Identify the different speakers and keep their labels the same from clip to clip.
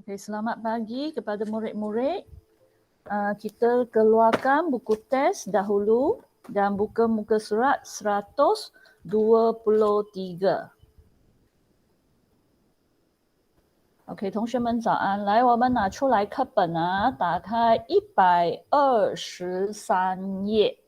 Speaker 1: Okay, selamat pagi kepada murid-murid. Kita keluarkan buku test dahulu dan buka muka surat 123. OK， 同学们早安！来，我们拿出来课本啊，打开123页。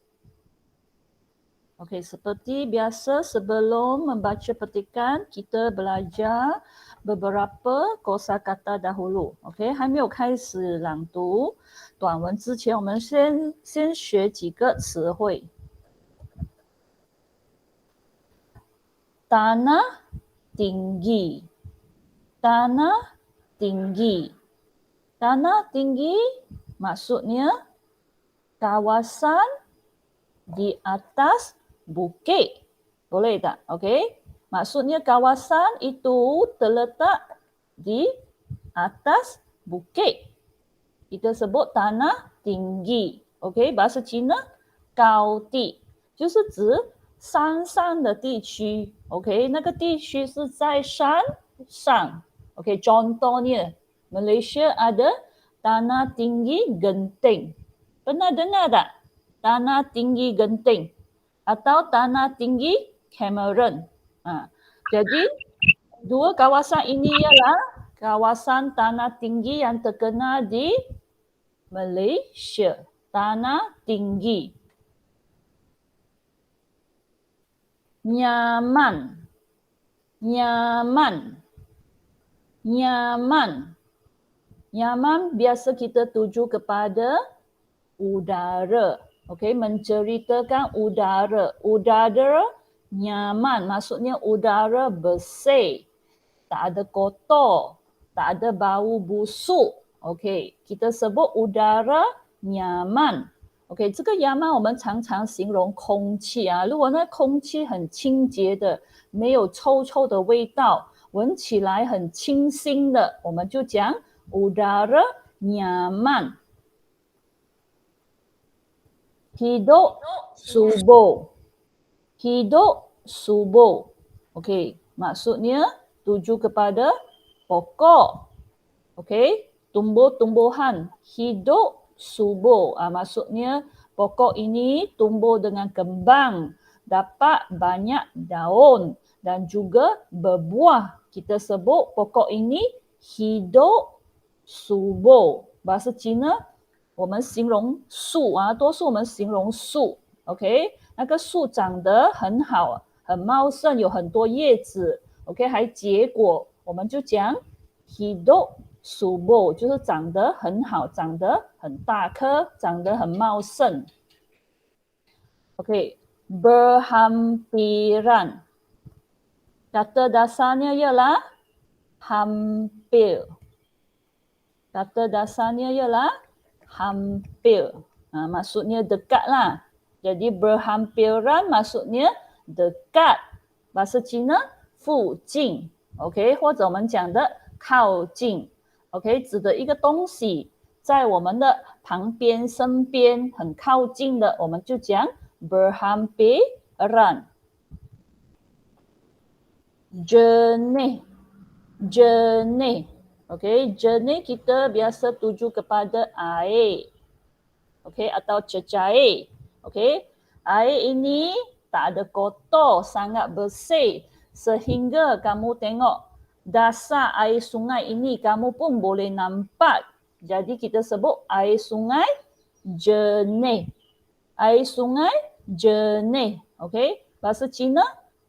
Speaker 1: OK, seperti biasa sebelum membaca petikan, kita belajar beberapa kosakata dahulu. OK, 还没有开始朗读短文之前，我们先学几个词汇。Tanah tinggi, tanah tinggi. Tanah tinggi maksudnya kawasan di atas bukit. Boleh tak? Okey. Maksudnya kawasan itu terletak di atas bukit. Kita sebut tanah tinggi. Okey, bahasa Cina 高地就是指山上的地区。Okey, 那个地区是在山上。Okey, contohnya Malaysia ada tanah tinggi Genting. Pernah dengar tak? Tanah tinggi Genting atau tanah tinggi Cameron. Jadi dua kawasan ini ialah kawasan tanah tinggi yang terkenal di Malaysia. Tanah tinggi. Nyaman. Nyaman. Nyaman. Nyaman biasa kita tuju kepada udara. Okey, menceritakan udara. Udara nyaman, maksudnya udara bersih. Tak ada kotor, tak ada bau busuk. Okey, kita sebut udara nyaman. OK， 这个nyaman 我们常常形容空气啊，如果那空气很清洁的，没有臭臭的味道，闻起来很清新的，我们就讲 udara nyaman. Hidup subur. Hidup subur. Okey, maksudnya tuju kepada pokok. Okey, tumbuh-tumbuhan. Hidup subur. Maksudnya pokok ini tumbuh dengan kembang, dapat banyak daun dan juga berbuah. Kita sebut pokok ini hidup subur. Bahasa Cina 我们形容树啊，多数我们形容树 ，OK， 那个树长得很好，很茂盛，有很多叶子 ，OK， 还结果，我们就讲 hidup subur， 就是长得很好，长得很大棵，长得很茂盛。OK， berhampiran. Kata dasarnya ialah hampir. Kata dasarnya ialah hampir. Maksudnya dekat lah. Jadi berhampiran maksudnya dekat. Bahasa Cina 附近 OK， 或者我们讲的靠近 OK， 指的一个东西在我们的旁边身边很靠近的，我们就讲 berhampiran. Jernih. Jernih. Okey, jernih kita biasa tuju kepada air. Okey, atau cecair. Okey, air ini tak ada kotor, sangat bersih sehingga kamu tengok dasar air sungai ini kamu pun boleh nampak. Jadi kita sebut air sungai jernih. Air sungai jernih. Okey, bahasa Cina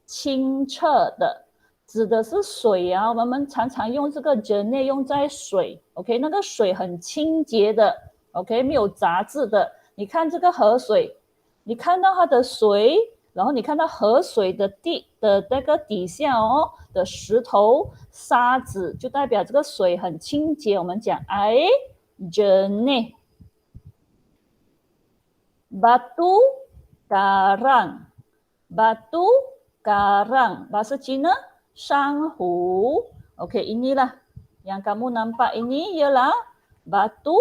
Speaker 1: 清澈的。指的是水啊，我们常常用这个 jernih 用在水 ，OK， 那个水很清洁的 ，OK， 没有杂质的。你看这个河水，你看到它的水，然后你看到河水的那个底下哦的石头、沙子，就代表这个水很清洁。我们讲 air jernih. Batu karang. Batu karang. Bahasa Cina 珊瑚 Okey, inilah yang kamu nampak ini ialah batu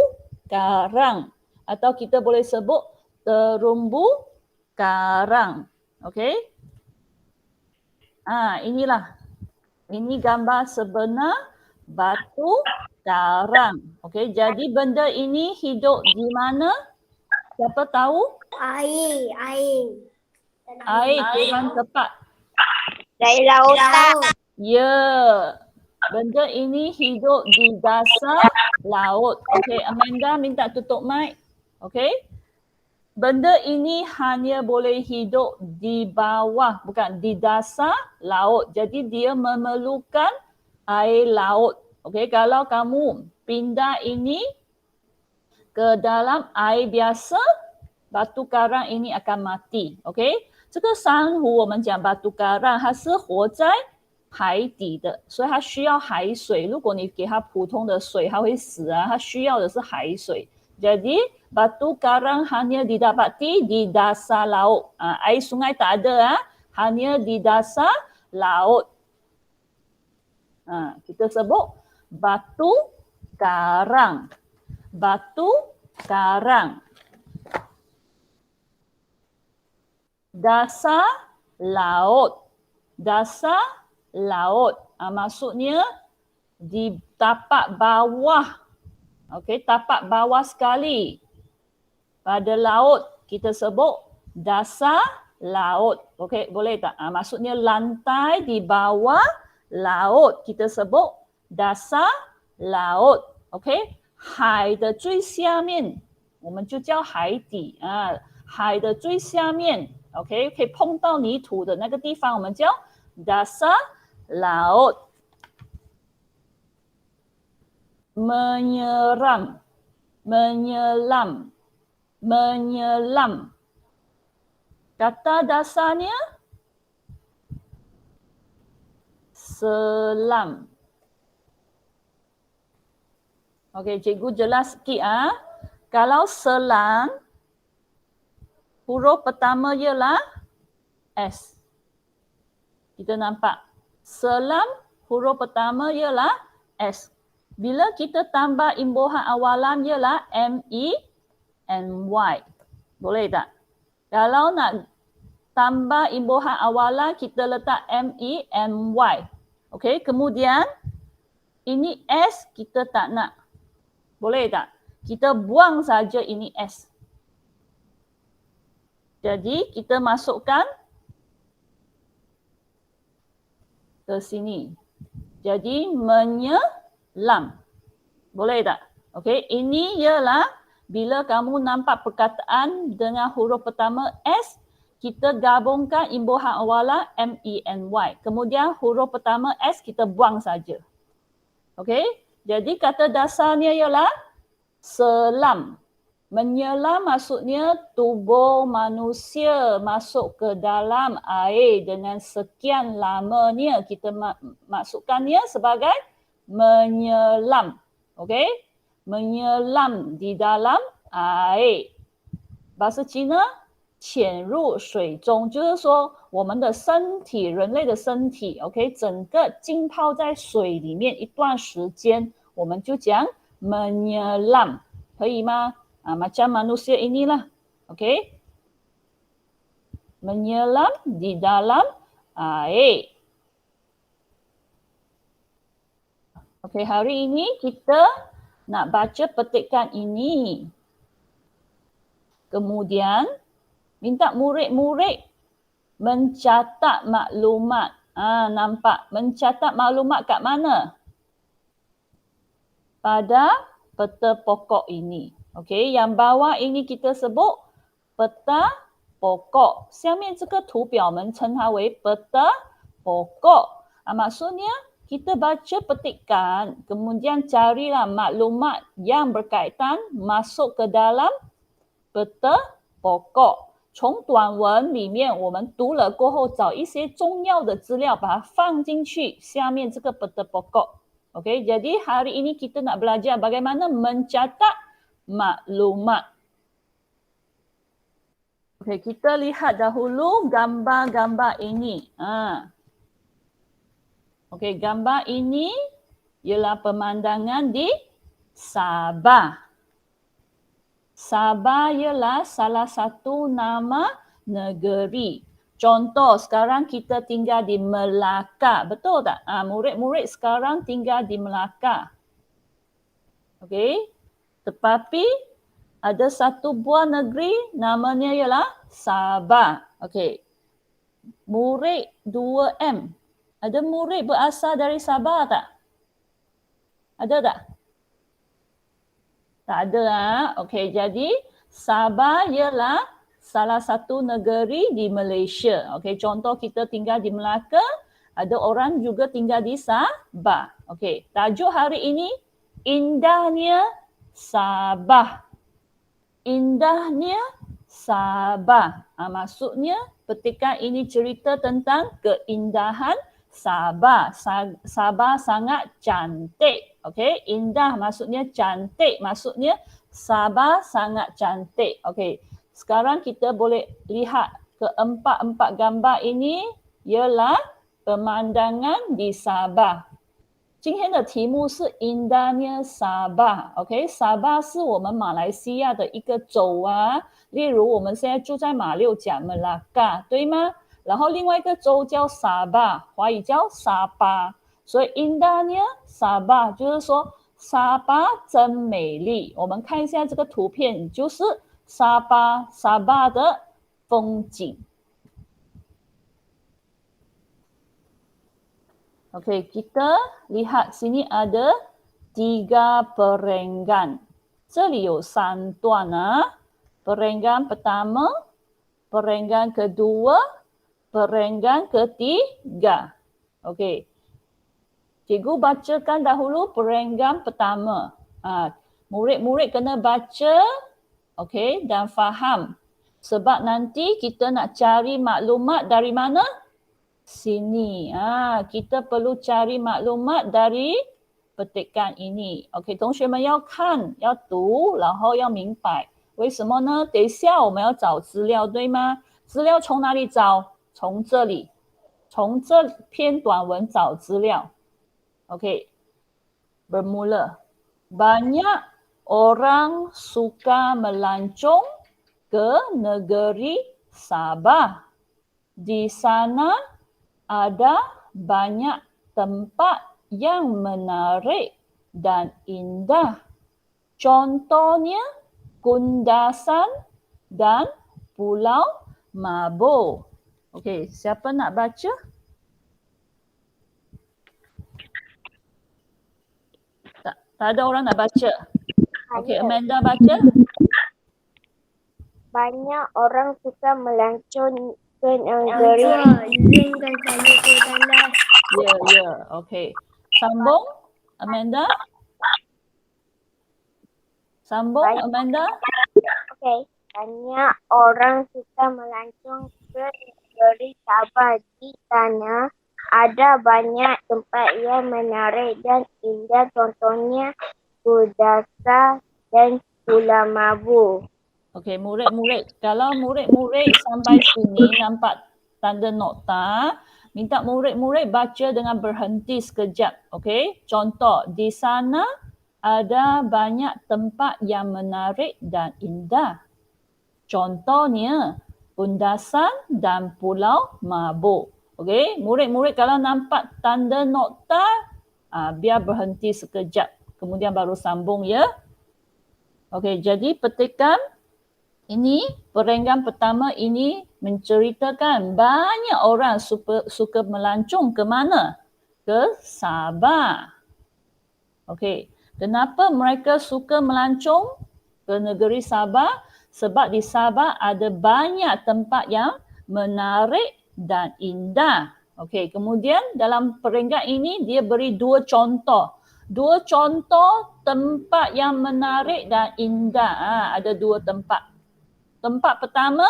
Speaker 1: karang atau kita boleh sebut terumbu karang. Okey. Inilah. Ini gambar sebenar batu karang. Okey, jadi benda ini hidup di mana? Siapa tahu?
Speaker 2: Air.
Speaker 1: Air kurang tepat.
Speaker 2: Dari lautan.
Speaker 1: Ya. Benda ini hidup di dasar laut. Okey, Amanda minta tutup mic. Okey. Benda ini hanya boleh hidup di bawah, bukan di dasar laut. Jadi dia memerlukan air laut. Okey, kalau kamu pindah ini ke dalam air biasa, batu karang ini akan mati. OK， 这个珊瑚我们讲巴杜卡让它是活在海底的，所以它需要海水。如果你给它普通的水，它会死啊。它需要的是海水。Jadi batu karang hanya didapati di dasar laut. Air sungai tak ada, hanya di dasar laut. Kita sebut batu karang. Batu karang. Dasar laut. Dasar laut. Maksudnya di tapak bawah. Okey, tapak bawah sekali. Pada laut kita sebut dasar laut. Okey, boleh tak? Maksudnya lantai di bawah laut kita sebut dasar laut. Okey, 海的最下面我们就叫海底啊。海的最下面 OK 可以碰到泥土的那个地方我们叫 dasar laut. Menyeram, menyelam, menyelam. Kata dasarnya selam. Okey, cikgu jelas sikit Kalau selam, huruf pertama ialah S. Kita nampak. Selam, huruf pertama ialah S. Bila kita tambah imbuhan awalan ialah M-E-N-Y. Boleh tak? Kalau nak tambah imbuhan awalan, kita letak M-E-N-Y. Okey, kemudian ini S kita tak nak. Boleh tak? Kita buang saja ini S. Jadi kita masukkan ke sini. Jadi menyelam. Boleh tak? Okey, ini ialah bila kamu nampak perkataan dengan huruf pertama S, kita gabungkan imbuhan awalan M-E-N-Y. Kemudian huruf pertama S kita buang saja. Okey, jadi kata dasarnya ialah selam. Menyelam maksudnya tubuh manusia masuk ke dalam air dengan sekian lamanya. Kita masukkannya sebagai menyelam. Okey? Menyelam di dalam air. Bahasa Cina, 潜入水中，就是说我们的身体，人类的身体 ，OK， 整个浸泡在水里面一段时间，我们就讲 menyelam， 可以吗？Macam manusia inilah. Okey. Menyelam di dalam air. Okey, hari ini kita nak baca petikan ini. Kemudian minta murid-murid mencatat maklumat. Nampak mencatat maklumat kat mana? Pada peta pokok ini. OK， yang bawah ini kita sebut peta pokok. 下面这个图表我们称它为 peta pokok. Maksudnya kita baca petikan, kemudian carilah maklumat yang berkaitan masuk ke dalam peta pokok. 从短文里面我们读了过后，找一些重要的资料，把它放进去下面这个 peta pokok。OK， jadi hari ini kita nak belajar bagaimana mencatat maklumat. Okey, kita lihat dahulu gambar-gambar ini. Okey, gambar ini ialah pemandangan di Sabah. Sabah ialah salah satu nama negeri. Contoh, sekarang kita tinggal di Melaka. Betul tak? Murid-murid sekarang tinggal di Melaka. Okey. Tetapi ada satu buah negeri namanya ialah Sabah. Okey. Murid 2M. Ada murid berasal dari Sabah tak? Ada tak? Tak ada. Okey, jadi Sabah ialah salah satu negeri di Malaysia. Okey, contoh kita tinggal di Melaka, ada orang juga tinggal di Sabah. Okey, tajuk hari ini indahnya Sabah. Indahnya Sabah. Maksudnya petikan ini cerita tentang keindahan Sabah. Sabah sangat cantik. Okey, indah maksudnya cantik. Maksudnya Sabah sangat cantik. Okey, sekarang kita boleh lihat keempat-empat gambar ini ialah pemandangan di Sabah. 今天的题目是indah的沙巴 ，OK， 沙巴是我们马来西亚的一个州啊，例如我们现在住在马六甲Melaka，对吗？然后另外一个州叫沙巴，华语叫沙巴，所以indahnya沙巴就是说沙巴真美丽。我们看一下这个图片，就是沙巴的风景。Okey, kita lihat sini ada 3 perenggan. 这里有3段啊。Perenggan pertama, perenggan kedua, perenggan ketiga. Okey. Cikgu bacakan dahulu perenggan pertama. Murid-murid kena baca, okey, dan faham. Sebab nanti kita nak cari maklumat dari mana? Sini. Kita perlu cari maklumat dari petikan ini。OK， 同学们要看，要读，然后要明白。为什么呢？等一下我们要找资料，对吗？资料从哪里找？从这里，从这篇短文找资料。OK， bermula. Banyak orang suka melancong ke negeri Sabah. Di sana ada banyak tempat yang menarik dan indah. Contohnya Kundasan dan Pulau Mabur. Okey, siapa nak baca? Tak ada orang nak baca. Okey, Amanda baca.
Speaker 2: Banyak orang suka melancong ke negeri.
Speaker 3: Izinkan saya ke tandas.
Speaker 1: Ya. Okey. Sambung, Amanda. Sambung, Amanda.
Speaker 2: Okey. Banyak orang suka melancong ke negeri Sabah. Di sana ada banyak tempat yang menarik dan indah. Contohnya Kudasa dan Pulau Mabur.
Speaker 1: Okey, murid-murid. Kalau murid-murid sampai sini nampak tanda nokta, minta murid-murid baca dengan berhenti sekejap. Okey, contoh, di sana ada banyak tempat yang menarik dan indah. Contohnya, Kundasan dan Pulau Mabur. Okey, murid-murid kalau nampak tanda nokta, biar berhenti sekejap. Kemudian baru sambung ya. Okey, jadi petikan ini, perenggan pertama ini menceritakan banyak orang suka melancong ke mana? Ke Sabah. Okey, kenapa mereka suka melancong ke negeri Sabah? Sebab di Sabah ada banyak tempat yang menarik dan indah. Okey, kemudian dalam perenggan ini dia beri 2 contoh. 2 contoh tempat yang menarik dan indah. Ada 2 tempat. Tempat pertama,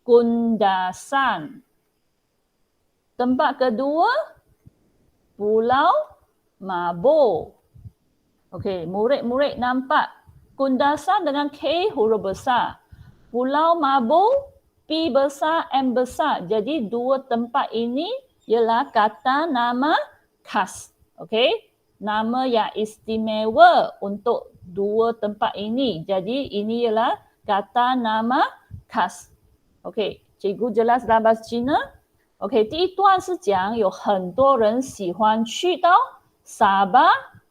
Speaker 1: Kundasan. Tempat kedua, Pulau Mabur. Okey, murid-murid nampak Kundasan dengan K huruf besar. Pulau Mabur, P besar, M besar. Jadi 2 tempat ini ialah kata nama khas. Okey, nama yang istimewa untuk 2 tempat ini. Jadi ini ialah kata nama khas。OK， cikgu jelas dalam bahasa Cina。OK， 第一段是讲有很多人喜欢去到沙巴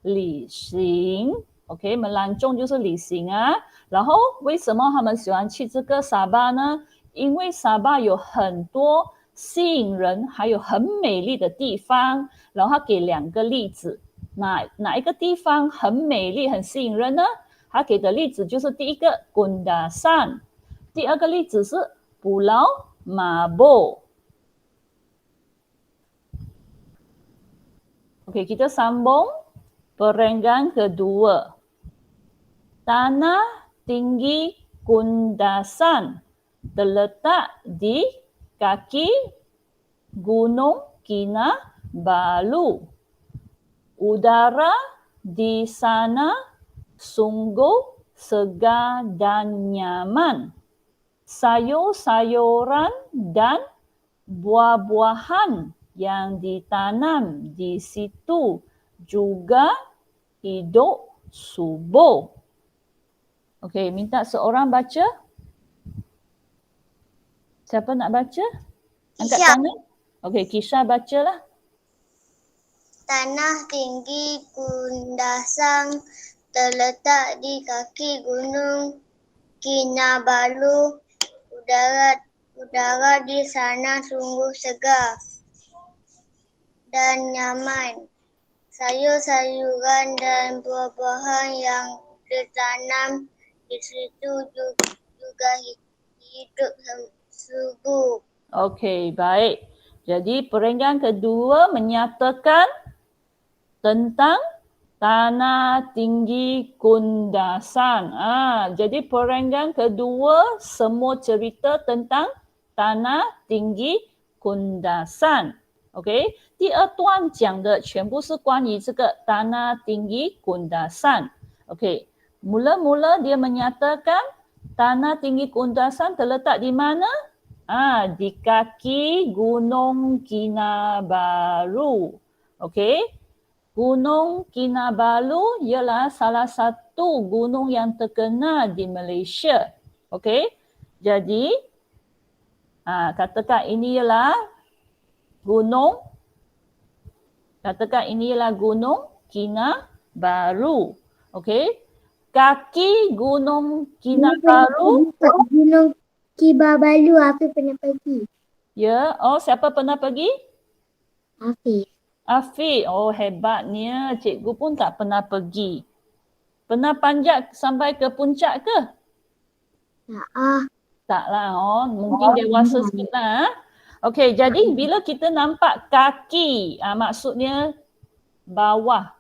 Speaker 1: 旅行 ，OK， melancong 就是旅行啊。然后为什么他们喜欢去这个沙巴呢？因为沙巴有很多吸引人还有很美丽的地方。然后他给2个例子，哪一个地方很美丽很吸引人呢？他给的例子就是第一个 Kundasan， 第二个例子是 Pulau Mabo。Okey, kita sambung perenggan kedua. Tanah tinggi Kundasan terletak di kaki Gunung Kinabalu. Udara di sana sungguh segar dan nyaman. Sayur-sayuran dan buah-buahan yang ditanam di situ juga hidup subur. Okey, minta seorang baca. Siapa nak baca? Angkat
Speaker 2: Kisah.
Speaker 1: tangan. Okey, Kisha bacalah.
Speaker 2: Tanah tinggi Kundasan terletak di kaki Gunung Kinabalu. Udara di sana sungguh segar dan nyaman. Sayur-sayuran dan buah-buahan yang ditanam di situ juga hidup subur.
Speaker 1: Okey, baik. Jadi perenggan kedua menyatakan tentang tanah tinggi Kundasan. Jadi perenggan kedua semua cerita tentang tanah tinggi Kundasan。OK， 第二段讲的全部是关于这个 tanah tinggi Kundasan。OK， mula-mula dia menyatakan tanah tinggi Kundasan terletak di mana? Di kaki Gunung Kinabalu. Okey. Gunung Kinabalu ialah salah satu gunung yang terkenal di Malaysia. Okey. Jadi katakan ini ialah gunung Kinabalu. Okey. Kaki Gunung Kinabalu.
Speaker 3: Gunung Kinabalu, Hafiz pernah pergi.
Speaker 1: Ya, siapa pernah pergi?
Speaker 3: Hafiz.
Speaker 1: Afiq, hebatnya. Cikgu pun tak pernah pergi. Pernah panjat sampai ke puncak ke? Taklah, mungkin dewasa sikit lah. Okey, jadi bila kita nampak kaki, maksudnya bawah.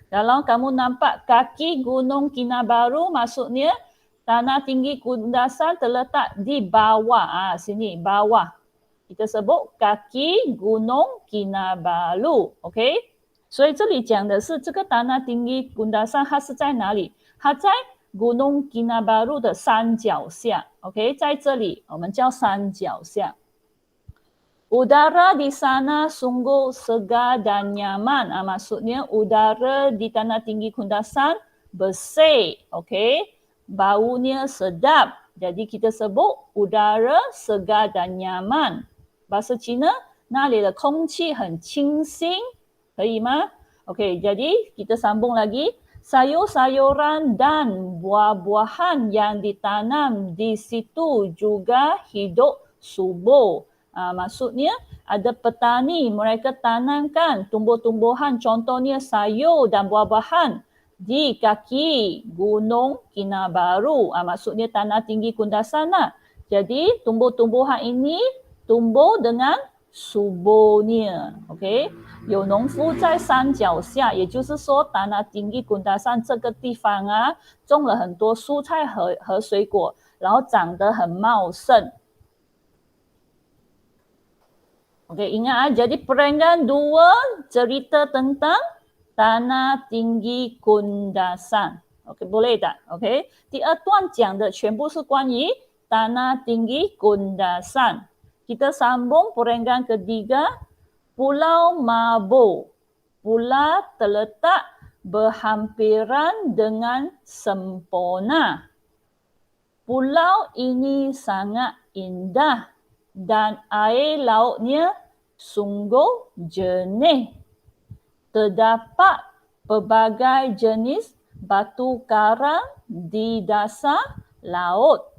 Speaker 1: Kalau kamu nampak kaki Gunung Kinabalu, maksudnya tanah tinggi Kundasan terletak di bawah. Sini, bawah. Kita sebut kaki Gunung Kinabalu。 OK， 所以这里讲的是这个tanah tinggi Kundasan它是在哪里？它在 Gunung Kinabalu 的山脚下。 OK， 在这里我们叫山脚下。Udara di sana sungguh segar dan nyaman. Maksudnya udara di tanah tinggi Kundasan bersih. OK, baunya sedap. Jadi kita sebut udara segar dan nyaman. Bahasa Cina, 那里的空气很清新，可以吗？ OK， jadi kita sambung lagi. Sayur-sayuran dan buah-buahan yang ditanam di situ juga hidup subur. Maksudnya ada petani, mereka tanamkan tumbuh-tumbuhan, contohnya sayur dan buah-buahan di kaki Gunung Kinabalu. Maksudnya tanah tinggi Kundasan lah. Jadi tumbuh-tumbuhan ini tumbuh dengan suburnya。 OK， 有农夫在山脚下，也就是说tanah tinggi Kundasan这个地方种了很多蔬菜和水果，然后长得很茂盛。Okey, ingat jadi perenggan 2 cerita tentang tanah tinggi Kundasan。 Okey, boleh tak? Okey. 第二段讲的全部是关于 tanah tinggi Kundasan。 Kita sambung perenggan ketiga, Pulau Mabo. Pulau terletak berhampiran dengan sempurna. Pulau ini sangat indah dan air lautnya sungguh jernih. Terdapat pelbagai jenis batu karang di dasar laut.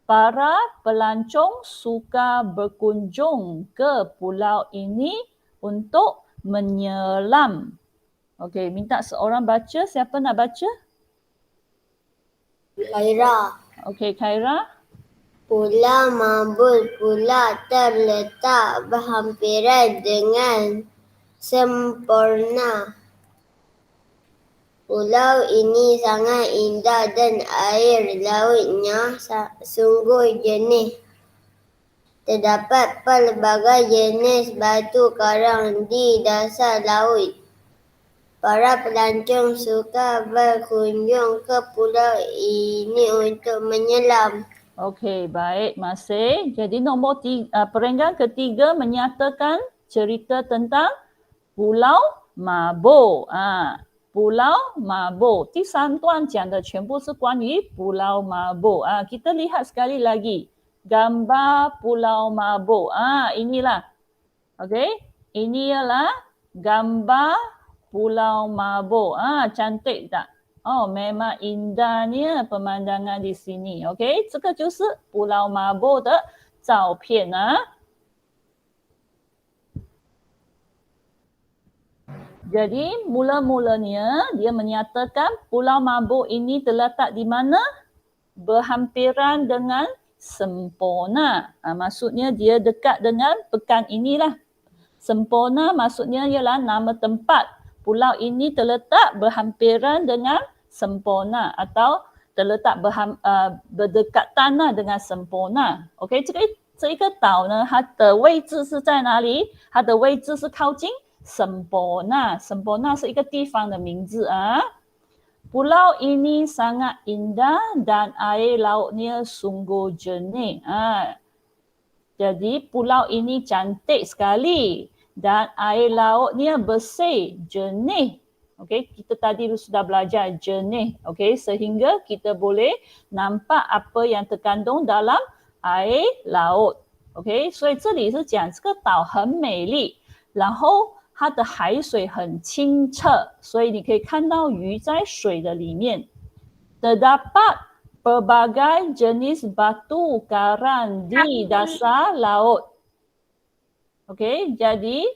Speaker 1: Para pelancong suka berkunjung ke pulau ini untuk menyelam. Okey, minta seorang baca. Siapa nak baca?
Speaker 2: Khaira.
Speaker 1: Okey, Khaira.
Speaker 2: Pulau Mabul pula terletak berhampiran dengan sempurna. Pulau ini sangat indah dan air lautnya sungguh jernih. Terdapat pelbagai jenis batu karang di dasar laut. Para pelancong suka berkunjung ke pulau ini untuk menyelam.
Speaker 1: Okey, baik, masih. Jadi perenggan ketiga menyatakan cerita tentang Pulau Mabuk. 捕捞马步，第三段讲的全部是关于捕捞马步啊。Kita lihat sekali lagi gambar Pulau Mabuk. Inilah, okey. Ini ialah gambar Pulau Mabuk. Cantik tak? Oh, memang indahnya pemandangan di sini. Okey, 这个就是捕捞马步的照片啊。Jadi mula-mulanya dia menyatakan Pulau Mabuk ini terletak di mana? Berhampiran dengan sempurna. Maksudnya dia dekat dengan pekan inilah. Sempurna maksudnya ialah nama tempat. Pulau ini terletak berhampiran dengan sempurna atau terletak berdekatan dengan sempurna. OK， 这个岛呢，它的位置是在哪里？它的位置是靠近Sempurna. Sempurna 是一个地方的名字啊。Pulau ini sangat indah dan air lautnya sungguh jernih. Jadi pulau ini cantik sekali dan air lautnya bersih, jernih. Okey, kita tadi sudah belajar jernih. Okey, sehingga kita boleh nampak apa yang terkandung dalam air laut. Okey， 所以这里是讲这个岛很美丽，然后它的海水很清澈，所以你可以看到鱼在水的里面。Terdapat pelbagai jenis batu karang di dasar laut. Okey, jadi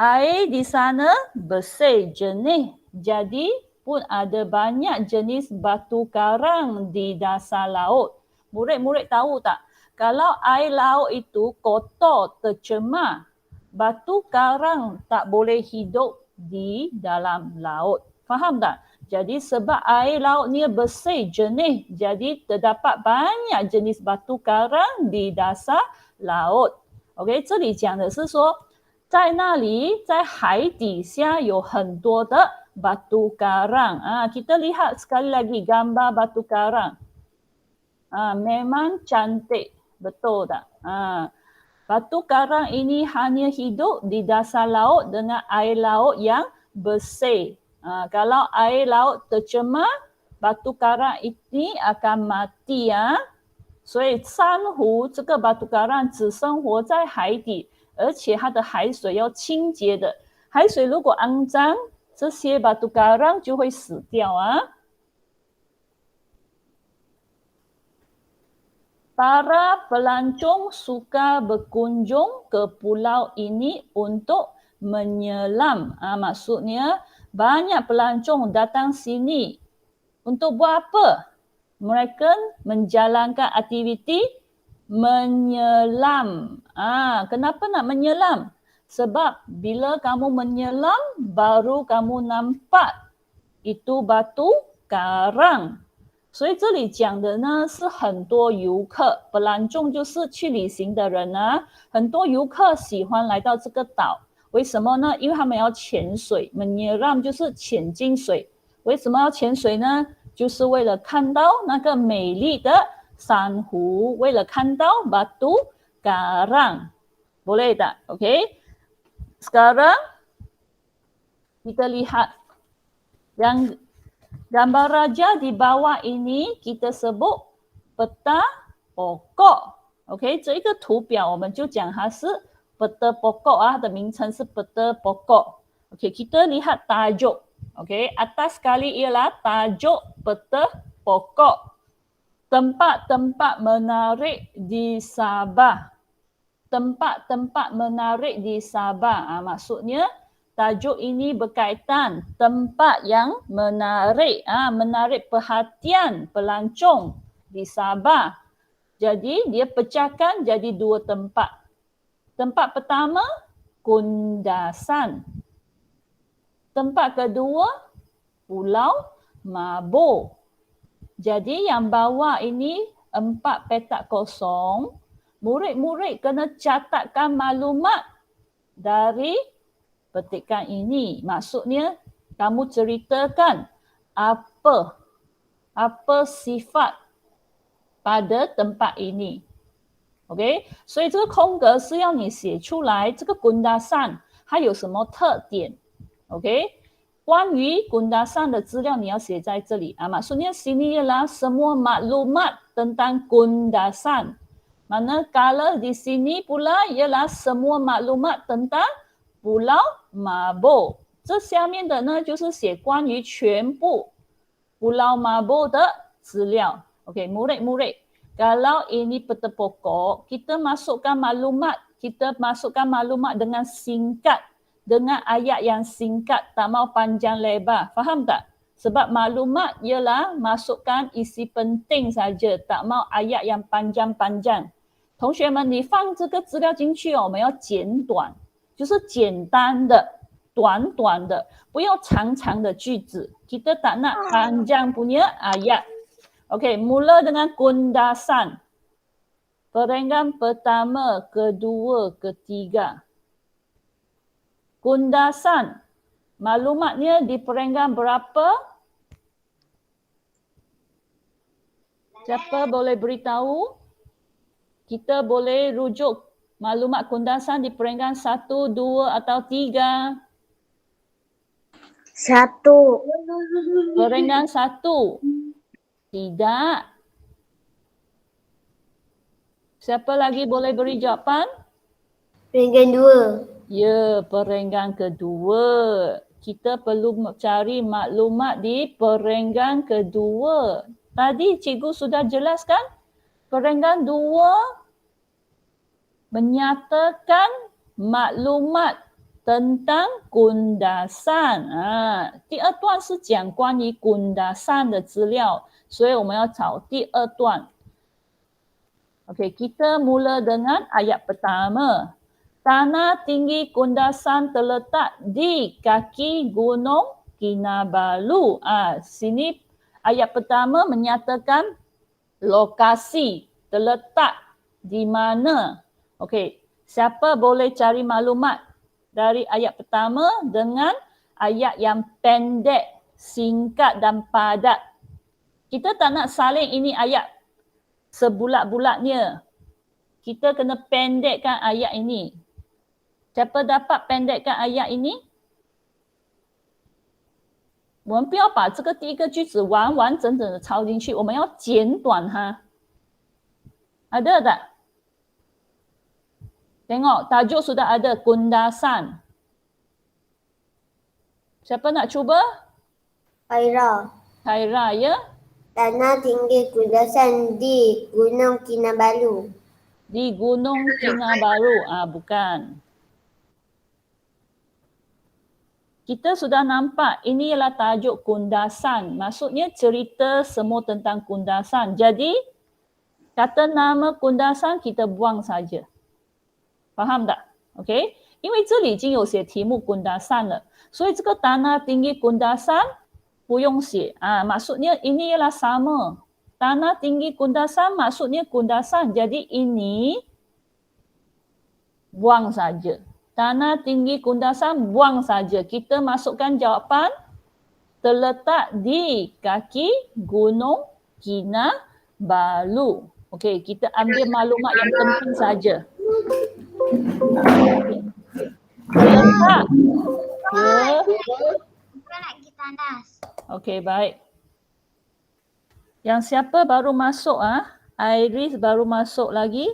Speaker 1: air di sana bersih, jernih. Jadi pun ada banyak jenis batu karang di dasar laut. Murid-murid tahu tak? Kalau air laut itu kotor, tercemar, batu karang tak boleh hidup di dalam laut. Faham tak? Jadi sebab air laut ni bersih, jernih, jadi terdapat banyak jenis batu karang di dasar laut. OK， 这里讲的是说，在那里，在海底下有很多的batu karang. Kita lihat sekali lagi gambar batu karang. Memang cantik, betul tak? Batu karang ini hanya hidup di dasar laut dengan air laut yang bersih. Kalau air laut tercemar, batu karang ini akan mati. 所以珊瑚这个batu karang 只生活在海底，而且它的海水要清洁的。海水如果肮脏，这些batu karang 就会死掉啊。Para pelancong suka berkunjung ke pulau ini untuk menyelam. Maksudnya banyak pelancong datang sini untuk buat apa? Mereka menjalankan aktiviti menyelam. Kenapa nak menyelam? Sebab bila kamu menyelam, baru kamu nampak itu batu karang. 所以这里讲的呢是很多游客，本来就是去旅行的人啊，很多游客喜欢来到这个岛，为什么呢？因为他们要潜水 menyelam 就是潜进水。为什么要潜水呢？就是为了看到那个美丽的珊瑚，为了看到 batu karang. Boleh tak? Okey. Sekarang kita lihat yang gambar raja di bawah ini kita sebut peta pokok. OK， 这个图表我们就讲它是 peta pokok 它的名称是 peta pokok. OK， kita lihat tajuk Okey, atas sekali ialah tajuk peta pokok. Tempat-tempat menarik di Sabah. Tempat-tempat menarik di Sabah. Maksudnya tajuk ini berkaitan tempat yang menarik, menarik perhatian pelancong di Sabah. Jadi dia pecahkan jadi 2 tempat. Tempat pertama, Kundasan. Tempat kedua, Pulau Mabur. Jadi yang bawah ini 4 petak kosong. Murid-murid kena catatkan maklumat dari petikan ini. Maksudnya kamu ceritakan apa sifat pada tempat ini。OK， 所以这个空格是要你写出来这个 Kundasan 它有什么特点。OK， 关于 Kundasan 的资料你要写在这里。Maksudnya sini ialah semua maklumat tentang Kundasan. Manakala di sini pula ialah semua maklumat tentang Pulau Mabur. 这下面的呢就是写关于全部 Pulau Mabur 的资料。OK， murid-murid. Kalau ini peta pokok, kita masukkan maklumat dengan singkat, dengan ayat yang singkat, tak mau panjang lebar. Faham tak? Sebab maklumat ialah masukkan isi penting saja, tak mau ayat yang panjang-panjang. 同学们，你放这个资料进去我们要简短，就是简单的、短短的，不要长长的句子。Kita tak nak panjang punya ayat. Okey, mula dengan Kundasan. Perenggan pertama, kedua, ketiga. Kundasan. Maklumatnya di perenggan berapa? Siapa boleh beritahu? Kita boleh rujuk maklumat Kundasan di perenggan 1, 2 atau 3.
Speaker 3: 1.
Speaker 1: Perenggan 1. Tidak. Siapa lagi boleh beri jawapan?
Speaker 2: Perenggan 2.
Speaker 1: Ya, perenggan kedua. Kita perlu cari maklumat di perenggan kedua. Tadi cikgu sudah jelaskan. Perenggan 2 menyatakan maklumat tentang Kundasan. 第二段是讲关于 Kundasan 的资料。所以我们要找第二段。Okey, kita mula dengan ayat pertama. Tanah tinggi Kundasan terletak di kaki Gunung Kinabalu. Sini ayat pertama menyatakan lokasi, terletak di mana. Okey, siapa boleh cari maklumat dari ayat pertama dengan ayat yang pendek, singkat dan padat. Kita tak nak salin ini ayat sebulat-bulatnya. Kita kena pendekkan ayat ini. Siapa dapat pendekkan ayat ini? 我们不要把这个第一个句子完完整整的抄进去，我们要简短它。Ada tak? Tengok, tajuk sudah ada, Kundasan. Siapa nak cuba? Khaira, ya?
Speaker 2: Tanah tinggi Kundasan di Gunung Kinabalu.
Speaker 1: Di Gunung Kinabalu. Bukan. Kita sudah nampak ini ialah tajuk Kundasan. Maksudnya cerita semua tentang Kundasan. Jadi kata nama Kundasan kita buang saja. Faham tak? OK? 因为这里已经有写题目 Kundasan 了，所以这个 tanah tinggi Kundasan 不用写。maksudnya ini ialah sama. Tanah tinggi Kundasan maksudnya Kundasan. Jadi ini buang saja. Tanah tinggi Kundasan buang saja. Kita masukkan jawapan terletak di kaki Gunung Kinabalu. Okey, kita ambil maklumat yang penting saja. Terletak. Okey, baik. Yang siapa baru masuk? Iris baru masuk lagi.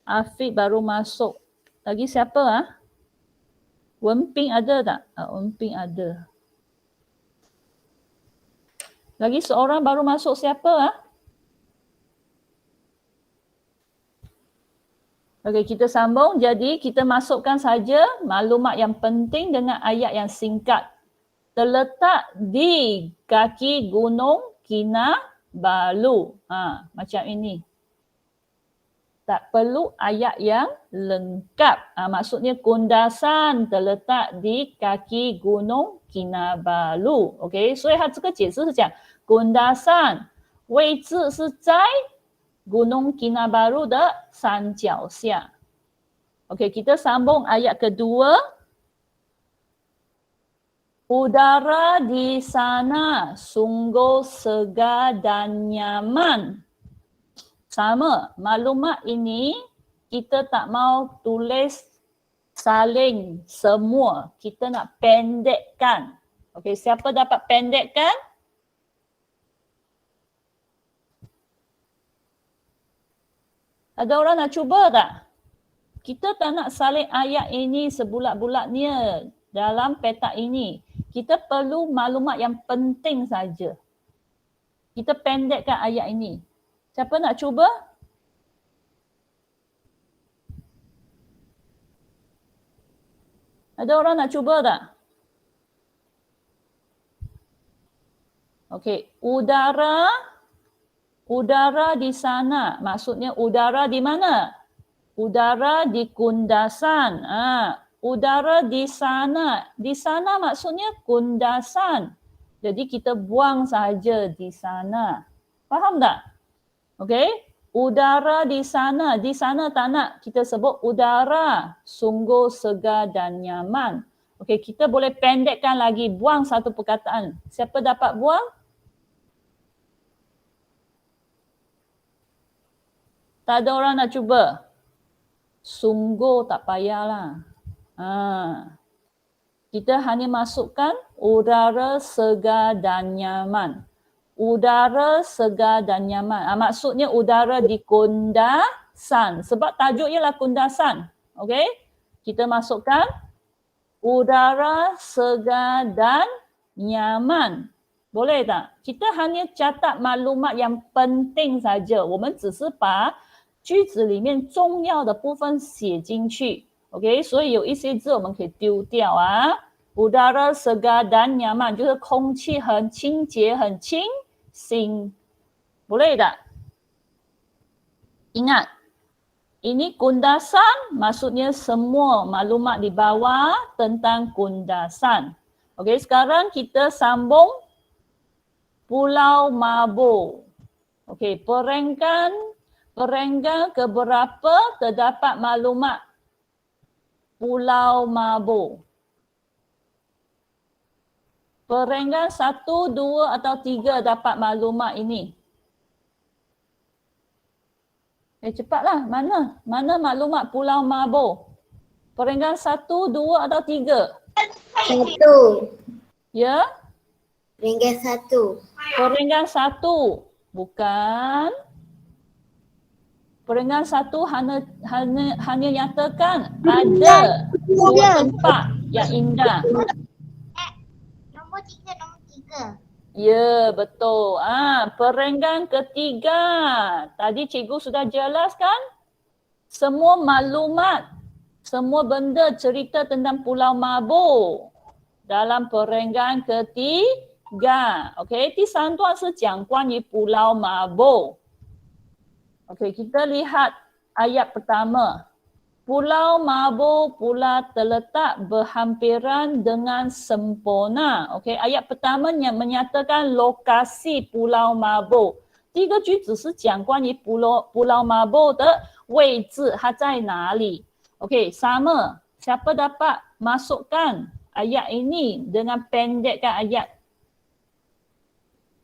Speaker 1: Afiq baru masuk. Lagi siapa? Wenping ada tak? Wenping ada. Lagi seorang baru masuk, siapa? Okey, kita sambung. Jadi kita masukkan saja maklumat yang penting dengan ayat yang singkat. Terletak di kaki Gunung Kinabalu. Macam ini. Tak perlu ayat yang lengkap. Maksudnya kundasan terletak di kaki Gunung Kinabalu. Okey, 所以它这个解释是讲kundasan 位置是在 Gunung Kinabalu 的山脚下. Okey, kita sambung ayat kedua. Udara di sana sungguh segar dan nyaman. Sama, maklumat ini kita tak mau tulis saling semua. Kita nak pendekkan. Okey, siapa dapat pendekkan? Ada orang nak cuba tak? Kita tak nak salin ayat ini sebulat-bulatnya dalam petak ini. Kita perlu maklumat yang penting saja. Kita pendekkan ayat ini. Siapa nak cuba? Ada orang nak cuba tak? Okey, udara di sana. Maksudnya udara di mana? Udara di kundasan. Udara di sana. Di sana maksudnya kundasan. Jadi kita buang saja di sana. Faham tak? Okey. Udara di sana. Di sana tak nak kita sebut udara. Sungguh segar dan nyaman. Okey, kita boleh pendekkan lagi. Buang satu perkataan. Siapa dapat buang? Tak ada orang nak cuba? Sungguh tak payahlah. Kita hanya masukkan udara segar dan nyaman. Udara segar dan nyaman. Maksudnya udara di kundasan. Sebab tajuk ialah kundasan. Okey? Kita masukkan udara segar dan nyaman. Boleh tak? Kita hanya catat maklumat yang penting saja. 我们只是把句子里面重要的部分写进去。OK， 所以有一些字我们可以丢掉Udara segar dan nyaman 就是空气很清洁、很清新。boleh tak? Ingat, ini kundasan maksudnya semua maklumat di bawah tentang kundasan. Okey, sekarang kita sambung Pulau Mabo. Okey, perenggan keberapa terdapat maklumat Pulau Mabo? Perenggan 1, 2 atau 3 dapat maklumat ini. Cepatlah. Mana maklumat Pulau Mabo? Perenggan 1, 2 atau 3?
Speaker 2: 1.
Speaker 1: Ya?
Speaker 2: Perenggan 1.
Speaker 1: Perenggan 1. Bukan. Perenggan 1 hanya nyatakan ada 2 tempat yang indah.
Speaker 3: Nombor 3.
Speaker 1: Ya, betul. Perenggan ketiga. Tadi cikgu sudah jelaskan semua maklumat, semua benda cerita tentang Pulau Mabo dalam perenggan ketiga. Okey, 第三段是讲关于 Pulau Mabo. Okey, kita lihat ayat pertama. Pulau Mabo pula terletak berhampiran dengan sempurna. Okey, ayat pertamanya menyatakan lokasi Pulau Mabo. 第一个句子是讲关于 Pulau Mabo 的位置，它在哪里 ？Okey, sama. Siapa dapat masukkan ayat ini dengan pendekkan ayat?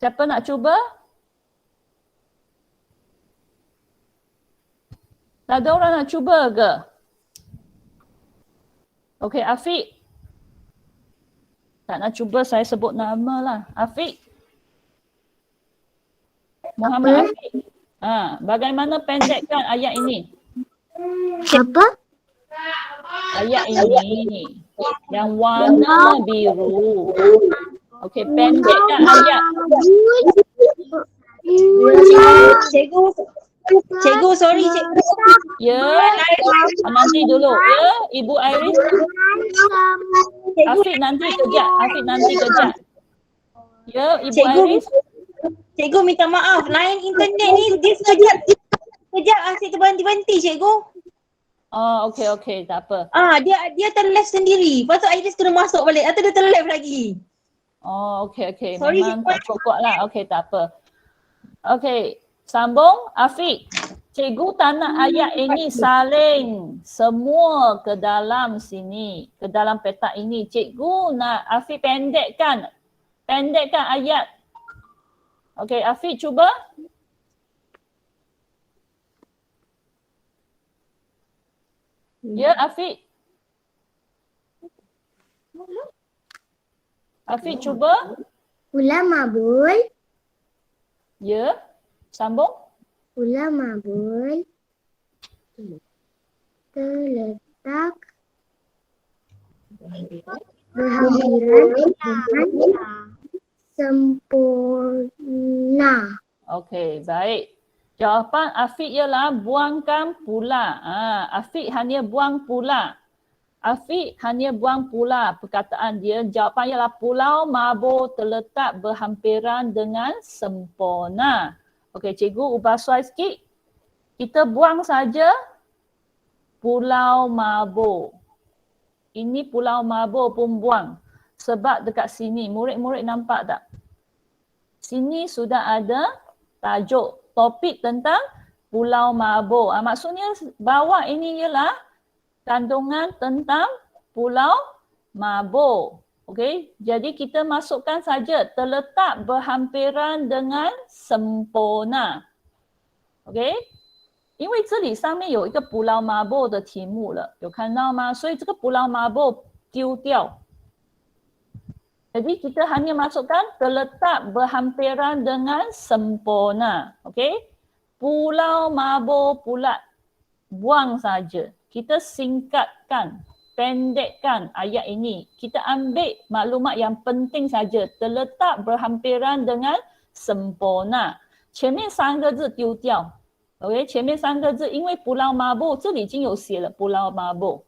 Speaker 1: Siapa nak cuba? Tak ada orang nak cuba ke? Okey, Afiq. Tak nak cuba saya sebut nama lah. Afiq. Muhammad Afiq. Bagaimana pendekkan ayat ini?
Speaker 3: Siapa?
Speaker 1: Ayat ini. Yang warna biru. Okey, pendekkan ayat.
Speaker 4: Cikgu, sorry cikgu.
Speaker 1: Ya, nanti dulu. Ya, Ibu Iris. Afiq nanti kejap. Afiq nanti kejap. Ya, Ibu
Speaker 4: Cikgu,
Speaker 1: Iris.
Speaker 4: cikgu minta maaf. Line internet ni dia sekejap asyik terberhenti-berhenti cikgu.
Speaker 1: Oh, okey, tak apa.
Speaker 4: Dia terleft sendiri. Lepas tu Iris kena masuk balik. Atau dia terleft lagi.
Speaker 1: Oh, okey.
Speaker 4: Sorry,
Speaker 1: Memang tak kuat lah. Okey, tak apa. Okey, sambung. Afiq. Cikgu tak nak ayat ini saling semua ke dalam sini, ke dalam petak ini. Cikgu nak Afiq pendekkan ayat. Okey, Afiq cuba. Ya, Afiq. Afiq cuba.
Speaker 3: Pula mabul.
Speaker 1: Ya, sambung.
Speaker 3: Pula mabul. Terletak berhampiran dengan sempurna.
Speaker 1: Okey, baik. Jawapan Afiq ialah buangkan pula. Afiq hanya buang pula. Afiq hanya buang pula perkataan dia. Jawapan ialah Pulau Mabur terletak berhampiran dengan sempurna. Okey, cikgu ubah soal sikit. Kita buang saja Pulau Mabur. Ini Pulau Mabur pun buang. Sebab dekat sini, murid-murid nampak tak? Sini sudah ada tajuk topik tentang Pulau Mabur. Maksudnya bawah ini ialah kandungan tentang Pulau Mabur. Okey, jadi kita masukkan saja terletak berhampiran dengan sempurna. OK， 因为这里上面有一个捕捞麻布的题目了，有看到吗？所以这个捕捞麻布丢掉。Jadi kita hanya masukkan terletak berhampiran dengan sempurna. OK? Pulau Mabur pula buang saja. Kita singkatkan, pendekkan ayat ini. Kita ambil maklumat yang penting saja. Terletak berhampiran dengan sempurna. 前面三个字丢掉。OK， 前面三个字因为捕捞麻布这里已经有写了捕捞麻布。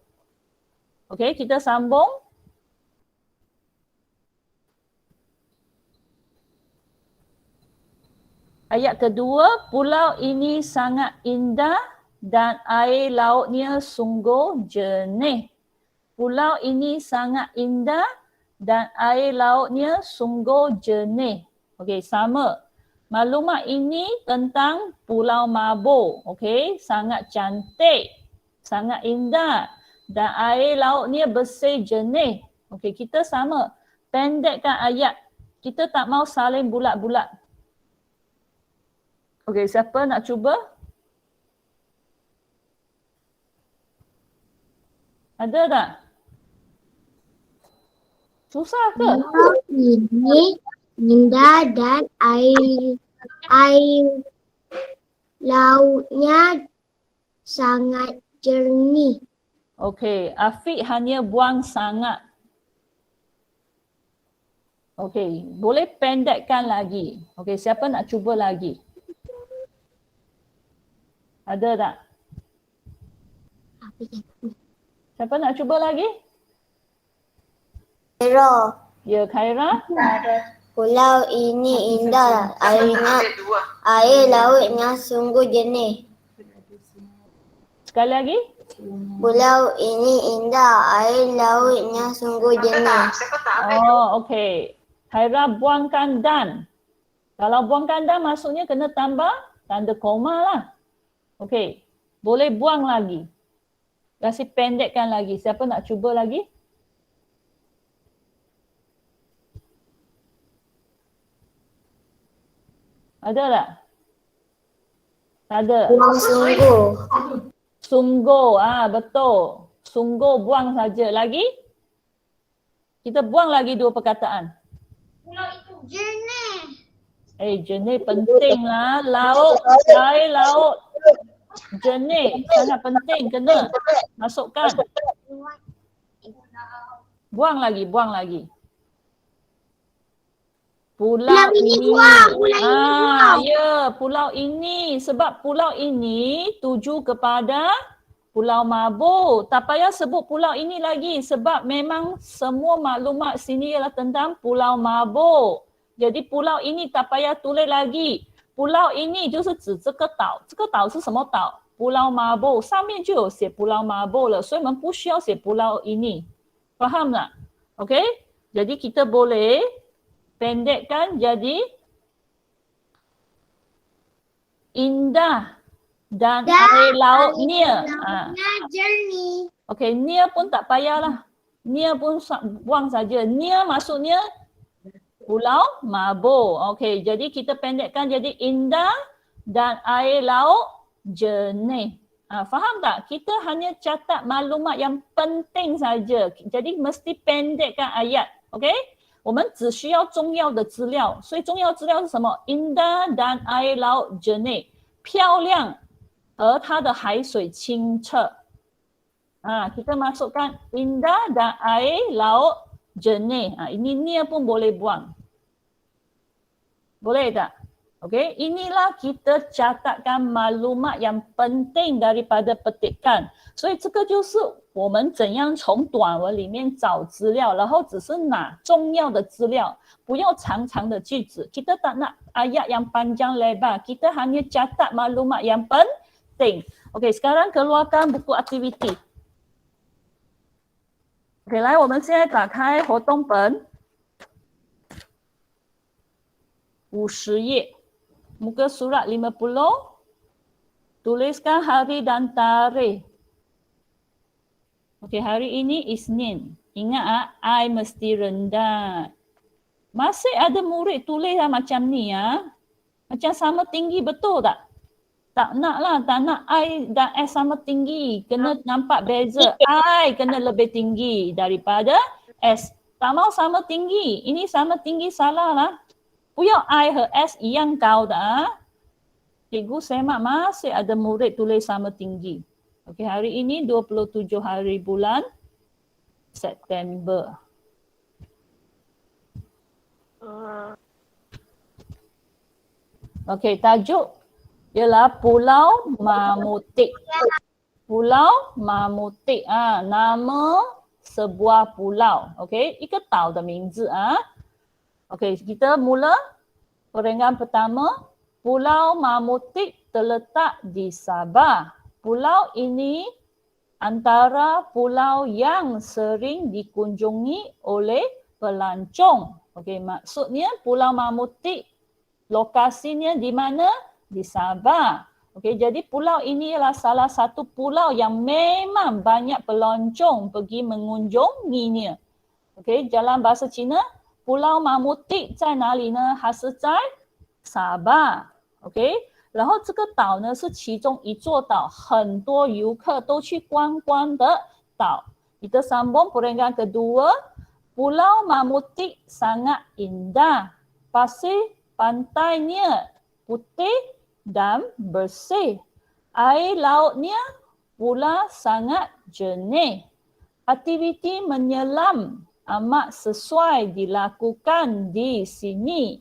Speaker 1: OK， kita sambung. Ayat kedua, pulau ini sangat indah dan air lautnya sungguh jernih. Pulau ini sangat indah dan air lautnya sungguh jernih. Okey, sama. Maklumat ini tentang Pulau Mabur. Okey, sangat cantik, sangat indah dan air lautnya bersih jernih. Okey, kita sama. Pendekkan ayat. Kita tak mau saling bulat-bulat. Okey, siapa nak cuba? Ada tak? Susah ke?
Speaker 3: Ini indah dan air lautnya sangat jernih.
Speaker 1: Okey, Afiq hanya buang sangat. Okey, boleh pendekkan lagi. Okey, siapa nak cuba lagi? Ada tak? Siapa nak cuba lagi?
Speaker 2: Khaira.
Speaker 1: Ya, Khaira.
Speaker 2: Pulau ini indah, air lautnya sungguh jernih.
Speaker 1: Sekali lagi.
Speaker 2: Pulau ini indah, air lautnya sungguh jernih.
Speaker 1: Oh, okey. Khaira buangkan dan. Kalau buangkan dan maksudnya kena tambah tanda koma lah. Okey. Boleh buang lagi. Kasih pendekkan lagi. Siapa nak cuba lagi? Ada tak? Tak ada.
Speaker 2: Sungguh.
Speaker 1: Sungguh, betul. Sungguh buang saja. Lagi? Kita buang lagi dua perkataan.
Speaker 3: Pulau itu jernih.
Speaker 1: Jernih penting lah. Laut, air laut. Jernih, sangat penting. Kena masukkan. Buang lagi, buang lagi. Pulau ini.
Speaker 3: Pulau
Speaker 1: Ya, pulau ini. Sebab pulau ini tuju kepada Pulau Mabuk. Tak payah sebut pulau ini lagi sebab memang semua maklumat sini ialah tentang Pulau Mabuk. Jadi pulau ini tak payah tulis lagi. Pulau ini 就是指这个岛，这个岛是什么岛？ Pulau Mabuk 上面就有写 Pulau Mabuk 了，所以我们不需要写 pulau ini. Faham tak? Okey? Jadi kita boleh pendekkan jadi indah dan air lautnya.
Speaker 3: Jernih.
Speaker 1: Okey, near pun tak payahlah. Near pun buang saja. Near maksudnya Pulau Mabuk. Okey, jadi kita pendekkan jadi indah dan air laut jernih. Faham tak? Kita hanya catat maklumat yang penting saja. Jadi mesti pendekkan ayat. Okey? 我们只需要重要的资料，所以重要资料是什么 ？Indah dan air laut jernih， 漂亮而它的海水清澈。kita masukkan indah dan air laut jernih. Ini near pun boleh buang. Boleh tak? Okey, inilah kita catatkan maklumat yang penting daripada petikan. 所以这个就是我们怎样从短文里面找资料，然后只是拿重要的资料，不要长长的句子。Kita tak nak ayat yang panjang lebar, kita hanya catat maklumat yang penting. Okey, sekarang keluarkan buku aktiviti. Okey, 来，我们现在打开活动本，50页。 Muka surat 50, tuliskan hari dan tarikh. Okey, hari ini Isnin. Ingat I mesti rendah. Masih ada murid tulis macam ni Macam sama tinggi, betul tak? Tak nak lah, tak nak I dan S sama tinggi. Kena nampak beza. I kena lebih tinggi daripada S. Tak mau sama tinggi. Ini sama tinggi salah lah. 不要 I 和 S 一样高的Cikgu semak masih ada murid tulis sama tinggi. Okey, hari ini 27 hari bulan September. Okey, tajuk ialah Pulau Mamutik. Pulau Mamutik. Nama sebuah pulau. Okey, 一个岛的名字Okey, kita mula perenggan pertama. Pulau Mamutik terletak di Sabah. Pulau ini antara pulau yang sering dikunjungi oleh pelancong. Okey, maksudnya Pulau Mamutik lokasinya di mana? Di Sabah. Okey, jadi pulau ini adalah salah satu pulau yang memang banyak pelancong pergi mengunjunginya. Okey, dalam bahasa Cina Pulau Mamutik 在哪里呢？它是在沙巴 ，OK。然后这个岛呢是其中一座岛，很多游客都去观光的岛。Kita sambung perenggan kedua. Pulau Mamutik sangat indah. Pasir pantainya putih dan bersih. Air lautnya pula sangat jernih. Aktiviti menyelam amat sesuai dilakukan di sini.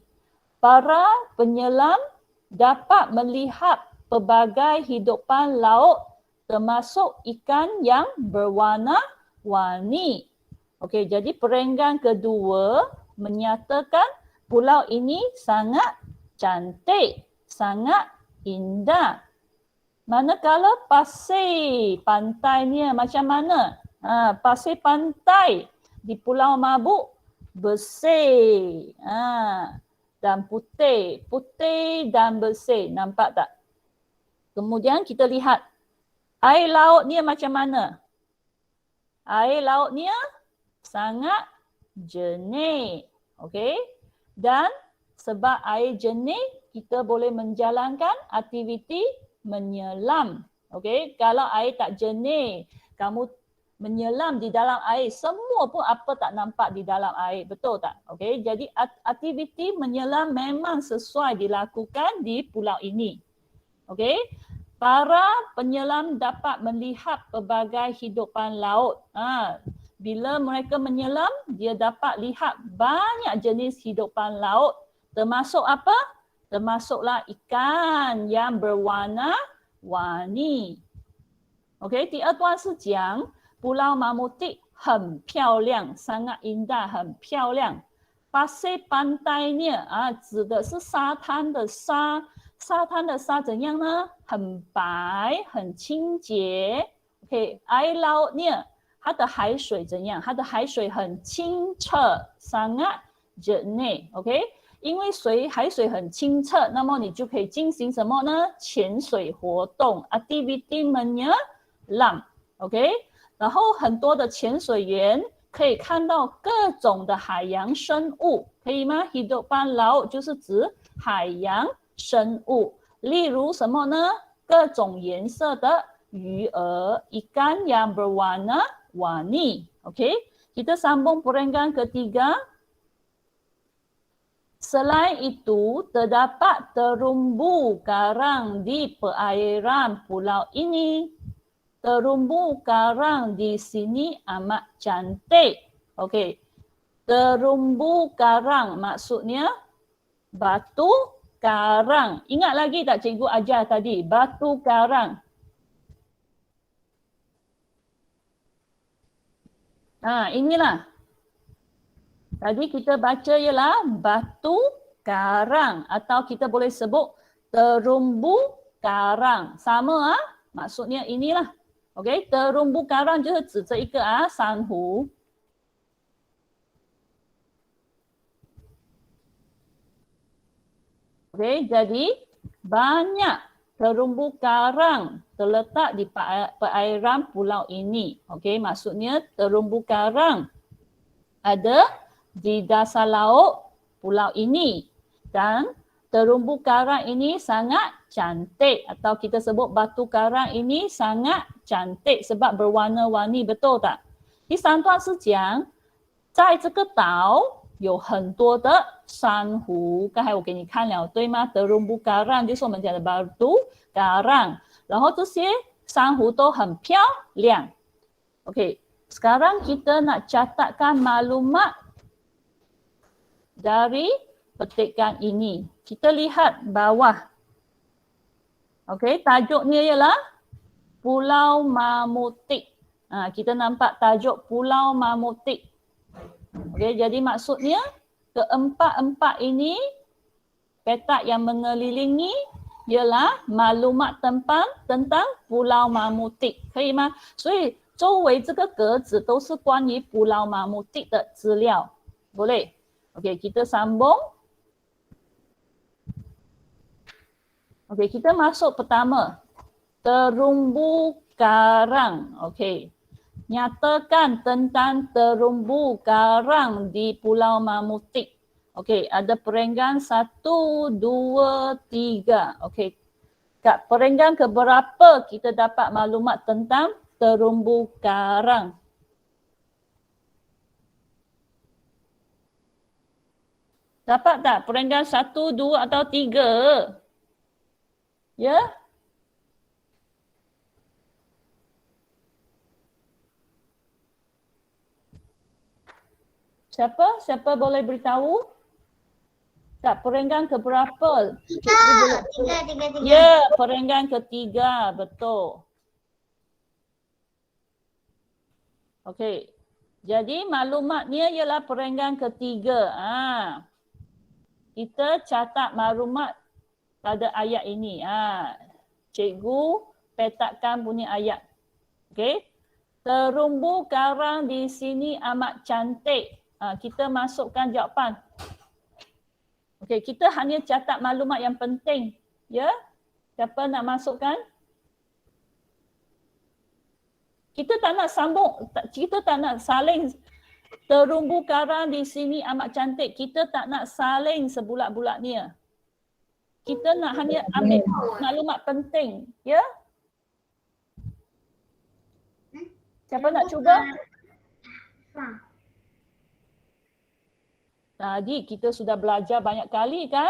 Speaker 1: Para penyelam dapat melihat pelbagai hidupan laut termasuk ikan yang berwarna-warni. Okey, jadi perenggan kedua menyatakan pulau ini sangat cantik, sangat indah. Manakala pasir pantainya macam mana? Pasir pantai di Pulau Mabuk bersih dan putih dan bersih, nampak tak? Kemudian kita lihat air lautnya macam mana? Air lautnya sangat jernih, okey? Dan sebab air jernih, kita boleh menjalankan aktiviti menyelam, okey? Kalau air tak jernih, kamu menyelam di dalam air, semua pun apa tak nampak di dalam air, betul tak? Okey, jadi aktiviti menyelam memang sesuai dilakukan di pulau ini. Okey, para penyelam dapat melihat pelbagai hidupan laut. Bila mereka menyelam, dia dapat lihat banyak jenis hidupan laut Termasuk apa? Termasuklah ikan yang berwarna-warni. OK， 第二段是讲Pulau Mamutik 很漂亮 sangat indah 很漂亮 Pasir pantainya 指的是沙滩的沙，沙滩的沙怎样呢？很白很清洁 OK， air lautnya 它的海水怎样？它的海水很清澈 sangat jernih OK， 因为海水很清澈，那么你就可以进行什么呢？潜水活动 activity menyelam OK， 然后很多的潜水员可以看到各种的海洋生物，可以吗？ hidupan laut 就是指海洋生物，例如什么呢？各种颜色的鱼儿 ikan yang berwarna-warni OK， kita sambung perenggan ketiga. Selain itu, terdapat terumbu karang di perairan pulau ini. Terumbu karang di sini amat cantik. Okey. Terumbu karang maksudnya batu karang. Ingat lagi tak cikgu ajar tadi? Batu karang. Inilah. Tadi kita baca ialah batu karang atau kita boleh sebut terumbu karang. Sama maksudnya inilah. OK， terumbu karang 就是指这一个珊瑚。OK， jadi banyak terumbu karang terletak di perairan pulau ini. OK， maksudnya terumbu karang ada di dasar laut pulau ini dan terumbu karang ini sangat cantik atau kita sebut batu karang ini sangat cantik sebab berwarna-warni, betul tak? 第三段是讲在这个岛有很多的珊瑚，刚才我给你看了对吗？ terumbu karang 就是我们讲的 batu karang， 然后这些珊瑚都很漂亮。 OK， sekarang kita nak catatkan maklumat dari petikan ini. Kita lihat bawah. Okey, tajuknya ialah Pulau Mamutik. Kita nampak tajuk Pulau Mamutik. Okey, jadi maksudnya keempat-empat ini petak yang mengelilingi ialah maklumat tentang Pulau Mamutik. 可以吗？所以周围这个格子都是关于 Pulau Mamutik 的资料。boleh? Okey, kita sambung. Okey, kita masuk pertama. Terumbu karang. Okey. Nyatakan tentang terumbu karang di Pulau Mamutik. Okey, ada perenggan 1, 2, 3. Okey. Kat perenggan keberapa kita dapat maklumat tentang terumbu karang? Dapat tak perenggan 1, 2 atau 3? Ya? Siapa? Siapa boleh beritahu? Tak perenggan keberapa?
Speaker 2: Tiga.
Speaker 1: Ya, perenggan ketiga. Betul. Okey. Jadi maklumatnya ialah perenggan ketiga. Kita catat maklumat pada ayat ini. Cikgu petakkan punya ayat. Okey. Terumbu karang di sini amat cantik. Kita masukkan jawapan. Okey, kita hanya catat maklumat yang penting. Ya? Siapa nak masukkan? Kita tak nak sambung, kita tak nak saling terumbu karang di sini amat cantik. Kita tak nak saling sebulat-bulatnya. Kita nak hanya ambil maklumat penting. Ya? Siapa nak cuba? Tadi kita sudah belajar banyak kali kan?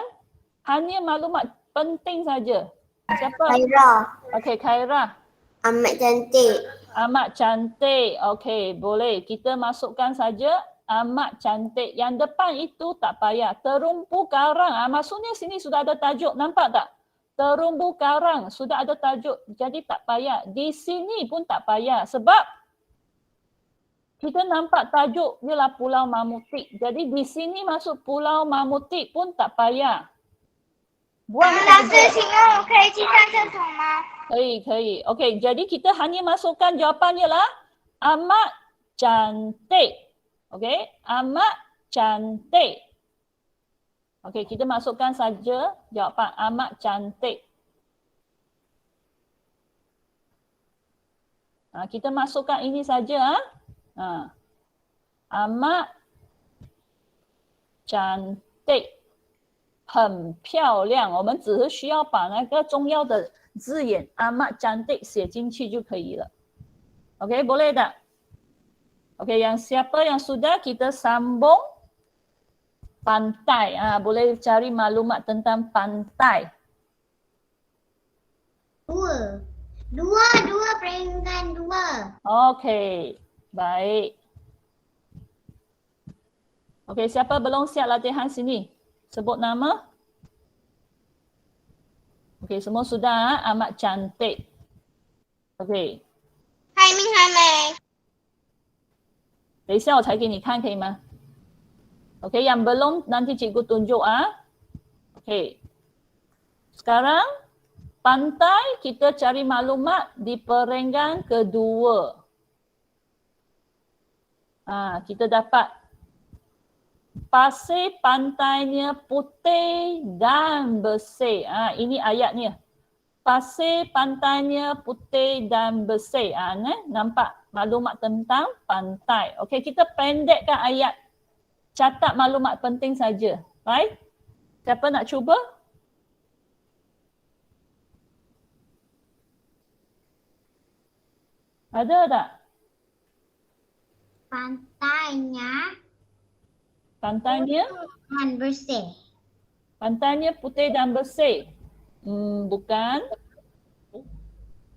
Speaker 1: Hanya maklumat penting saja. Siapa?
Speaker 2: Khaira.
Speaker 1: Okey, Khaira.
Speaker 2: Amat cantik.
Speaker 1: Amat cantik. Okey, boleh. Kita masukkan saja amat cantik. Yang depan itu tak payah. Terumpu karang. Maksudnya sini sudah ada tajuk. Nampak tak? Terumbu karang. Sudah ada tajuk. Jadi tak payah. Di sini pun tak payah. Sebab kita nampak tajuk ialah Pulau Mamutik. Jadi di sini masuk Pulau Mamutik pun tak payah. Buang saja.
Speaker 3: 可以去上厕所吗？
Speaker 1: 可以，可以。Okey, jadi kita hanya masukkan jawapan ialah amat cantik. Okey, amat cantik. Okey, kita masukkan saja jawapan amat cantik. Kita masukkan ini saja. Amat cantik。很漂亮，我们只是需要把那个重要的字眼 amat cantik 写进去就可以了。OK, boleh tak? OK, yang siapa yang sudah kita sambung pantai. Boleh cari maklumat tentang pantai.
Speaker 3: Dua peringkat 2.
Speaker 1: OK, baik. OK, siapa belum siap latihan sini? Sebut nama. Okey, semua sudah. Amat cantik. Okey.
Speaker 3: 还没。
Speaker 1: 等一下我才给你看，可以吗 ？Okey, yang belum nanti cikgu tunjuk Okey. Sekarang pantai kita cari maklumat di perenggan kedua. Kita dapat pasir pantainya putih dan bersih. Ini ayatnya. Pasir pantainya putih dan bersih. Nampak maklumat tentang pantai. Okey, kita pendekkan ayat. Catat maklumat penting saja. Baik? Siapa nak cuba? Ada tak? Pantainya
Speaker 3: bersih.
Speaker 1: Pantainya putih dan bersih. Bukan.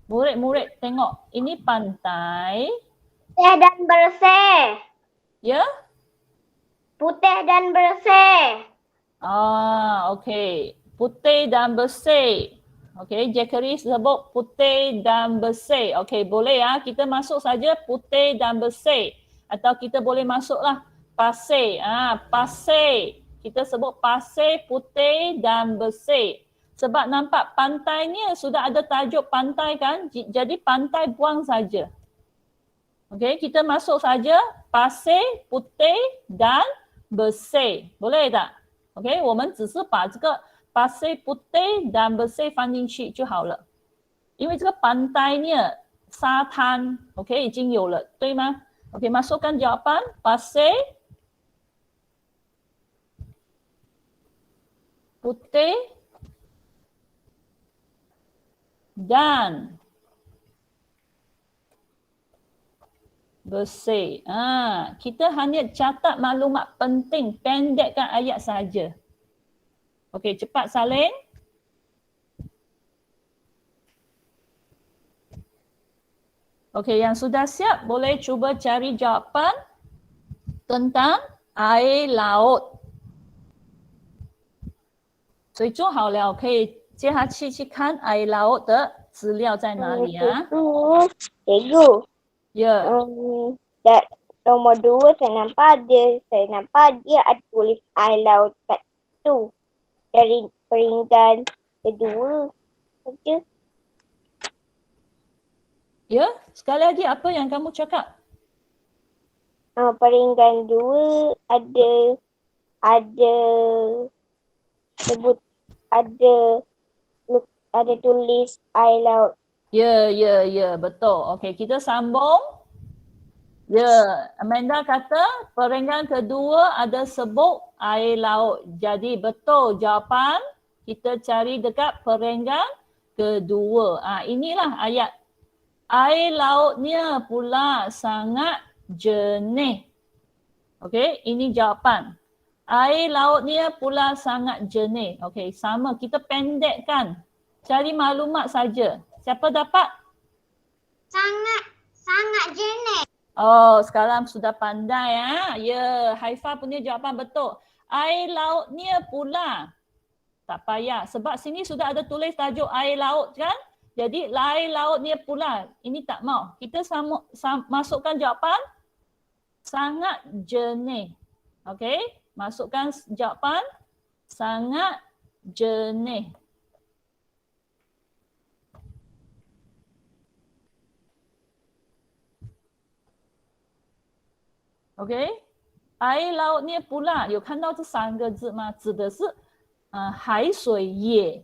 Speaker 1: Murid-murid tengok. Ini pantai.
Speaker 3: Putih dan bersih.
Speaker 1: Ya?
Speaker 3: Putih dan bersih.
Speaker 1: Okey. Putih dan bersih. Okey, Jackery sebut putih dan bersih. Okey, boleh ya. Kita masuk saja putih dan bersih. Atau kita boleh masuklah pasir. Pasir. Kita sebut pasir putih dan bersih. Sebab nampak pantainya sudah ada tajuk pantai kan. Jadi pantai buang saja. Okey, kita masuk saja pasir putih dan bersih. Boleh tak? Okey, 我们只是把这个 pasir putih dan bersih 放进去就好了。因为这个 pantainya 沙滩 OK 已经有了，对吗？ OK, masukkan jawapan pasir putih dan bersih. Kita hanya catat maklumat penting, pendekkan ayat saja. Okey, cepat salin. Okey, yang sudah siap boleh cuba cari jawapan tentang air laut. 所以做好了，可以接下去看 air laut 的资料在哪里啊？
Speaker 3: Cikgu.
Speaker 1: Ya.
Speaker 3: Nombor 2 saya nampak dia ada tulis air laut kat tu. Dari peringkat kedua saja.
Speaker 1: Ya, sekali lagi apa yang kamu cakap?
Speaker 3: Peringkat 2 ada sebut ada tulis air laut.
Speaker 1: Ya, betul. Okey, kita sambung. Ya, Amanda kata peringkat kedua ada sebut air laut. Jadi betul jawapan kita cari dekat peringkat kedua. Inilah ayat. Air lautnya pula sangat jernih. Okey, ini jawapan. Air lautnya pula sangat jernih. Okey, sama kita pendekkan. Cari maklumat saja. Siapa dapat?
Speaker 3: Sangat jernih.
Speaker 1: Oh, sekarang sudah pandai ya. Ya, Haifa punya jawapan betul. Air lautnya pula. Tak payah sebab sini sudah ada tulis tajuk air laut kan? Jadi air lautnya pula. Ini tak mau. Kita masukkan jawapan sangat jernih. Okey? Masukkan jawapan sangat jernih. OK， air lautnya pula 有看到这三个字吗？指的是海水也。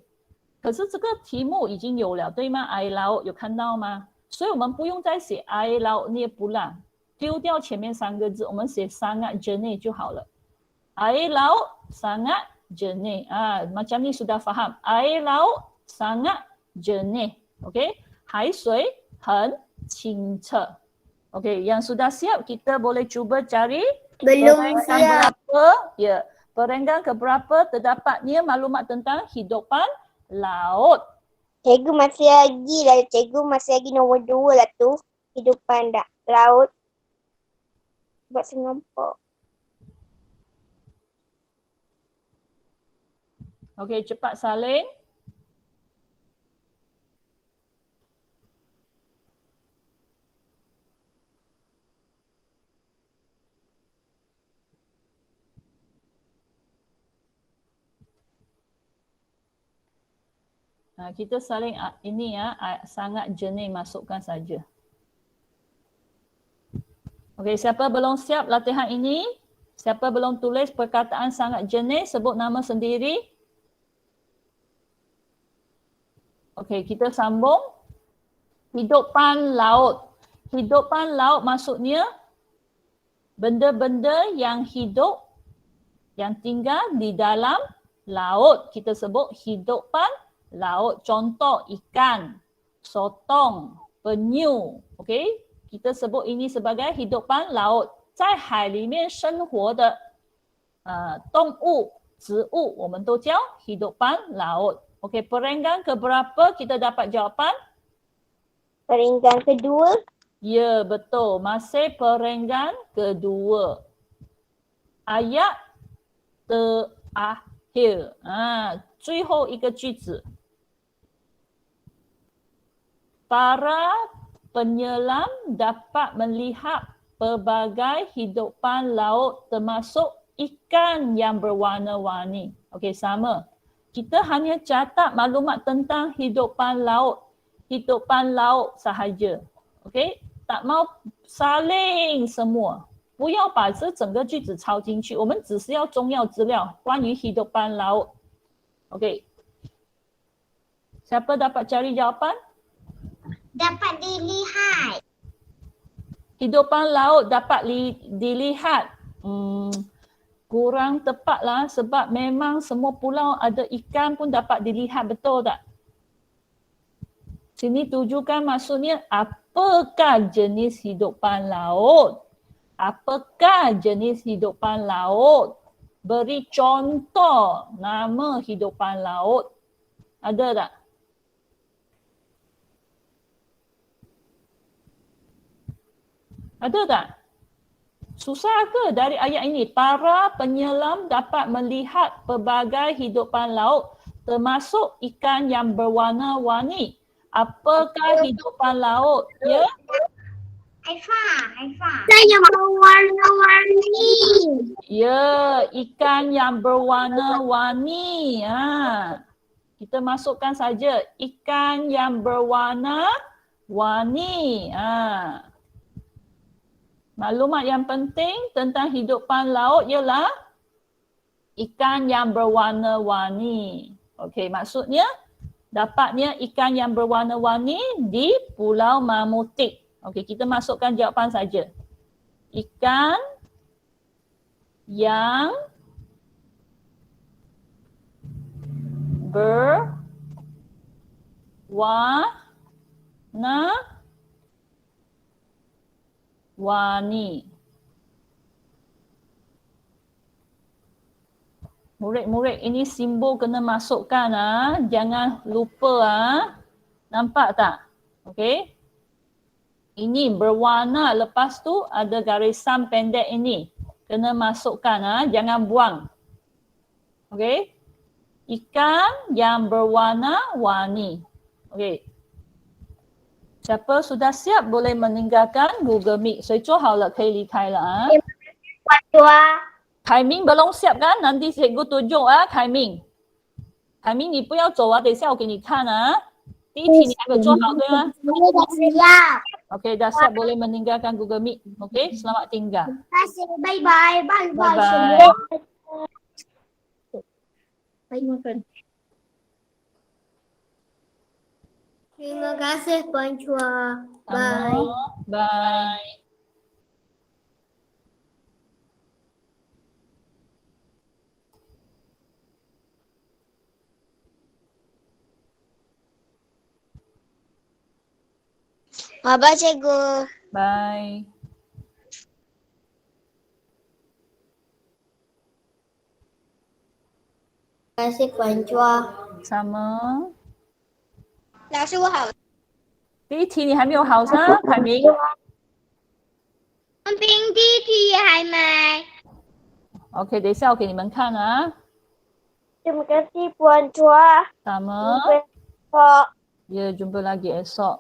Speaker 1: 可是这个题目已经有了，对吗 ？air laut 有看到吗？所以我们不用再写 air lautnya pula， 丢掉前面三个字，我们写 sangat jernih 就好了。air laut sangat jernih. Macam ni sudah faham. Air laut sangat jernih. OK， 海水很清澈。Okey, yang sudah siap kita boleh cuba cari
Speaker 2: Belum
Speaker 1: perenggan
Speaker 2: siap.
Speaker 1: berapa. Ya, perenggan keberapa terdapatnya maklumat tentang hidupan laut.
Speaker 3: Cikgu masih lagi lah. Cikgu masih lagi nombor 2 lah tu. Hidupan laut. Buat senampak.
Speaker 1: Okey, cepat salin. Kita saling ini ya, sangat jernih masukkan saja. Okey, siapa belum siap latihan ini? Siapa belum tulis perkataan sangat jernih, sebut nama sendiri. Okey, kita sambung. Hidupan laut. Hidupan laut maksudnya benda-benda yang hidup, yang tinggal di dalam laut. Kita sebut hidupan laut. Contoh ikan, sotong, penyu. Okey, kita sebut ini sebagai hidupan laut. 在海里面生活的动物、植物，我们都叫hidupan laut. Okey, perenggan keberapa kita dapat jawapan?
Speaker 3: Perenggan kedua.
Speaker 1: Ya, betul. Masih perenggan kedua. Ayat terakhir. 最后一个句子。Para penyelam dapat melihat pelbagai hidupan laut termasuk ikan yang berwarna-warni. Okey, sama. Kita hanya catat maklumat tentang hidupan laut. Hidupan laut sahaja. Okey, tak mau saling semua. 不要把这整个句子抄进去，我们只是要重要资料关于 hidupan laut. Okey. Siapa dapat cari jawapan?
Speaker 3: Dapat dilihat.
Speaker 1: Hidupan laut dapat dilihat. Kurang tepatlah sebab memang semua pulau ada ikan pun dapat dilihat, betul tak? Sini tujukan maksudnya apakah jenis hidupan laut? Apakah jenis hidupan laut? Beri contoh nama hidupan laut. Ada tak? Ada tak? Susah ke dari ayat ini? Para penyelam dapat melihat pelbagai hidupan laut termasuk ikan yang berwarna-warni. Apakah hidupan laut? Ya?
Speaker 3: Haifa. Yang berwarna-warni.
Speaker 1: Ya, ikan yang berwarna-warni. Kita masukkan saja ikan yang berwarna-warni. Maklumat yang penting tentang hidupan laut ialah ikan yang berwarna-warni. Okey, maksudnya dapatnya ikan yang berwarna-warni di Pulau Mamutik. Okey, kita masukkan jawapan saja. Ikan yang berwarna-warni. Murid-murid, ini simbol kena masukkan. Jangan lupa. Nampak tak? Okey. Ini berwarna. Lepas tu ada garisan pendek ini. Kena masukkan, jangan buang. Okey. Ikan yang berwarna-warni. Okey. Siapa sudah siap boleh meninggalkan Google Meet. 所以做好了可以离开了啊。凯明belum siap kan? Nanti cikgu tunjuk凯明。凯明你不要走等一下我给你看第一题你还没有做好对吗
Speaker 2: Saya dah siap.
Speaker 1: Okey, dah siap boleh meninggalkan Google Meet. Okey, selamat tinggal.
Speaker 2: Terima kasih. Bye-bye. Bye-bye.
Speaker 1: Bye-bye.
Speaker 4: Baik makan.
Speaker 2: Terima kasih Puan Chua. Bye.
Speaker 1: Bye.
Speaker 3: Bye-bye, cikgu.
Speaker 1: Bye.
Speaker 2: Terima kasih Puan Chua.
Speaker 1: Sama.
Speaker 3: 老师，我好。
Speaker 1: 第一题你还没有好是吗？凯明。
Speaker 3: 文凭第一题还没。
Speaker 1: OK， 等一下我给你们看
Speaker 3: Terima kasih Puan Chua.
Speaker 1: Sama.
Speaker 3: Esok.
Speaker 1: Ya, jumpa lagi esok.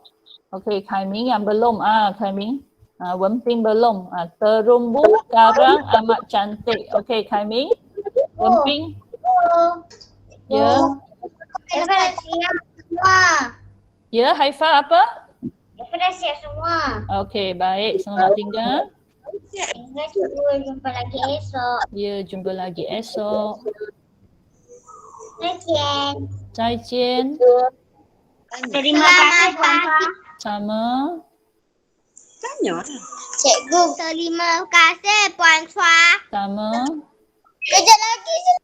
Speaker 1: Okey, Kaiming yang belum Kaiming. Wenping belum. Terumbu karang amat cantik. Okey, Kaiming. Wenping. Ya.
Speaker 2: Saya dah siap semua.
Speaker 1: Ya, Haifa apa?
Speaker 2: Saya dah siap semua.
Speaker 1: Okey, baik. Selamat tinggal.
Speaker 2: Terima kasih. Jumpa lagi esok.
Speaker 1: Ya, jumpa lagi esok.
Speaker 2: 再见.
Speaker 1: 再见.
Speaker 2: Terima kasih Puan Chua.
Speaker 1: Sama.
Speaker 4: Tanya.
Speaker 3: Cikgu. Terima kasih Puan Chua.
Speaker 1: Sama.
Speaker 3: Kejap lagi.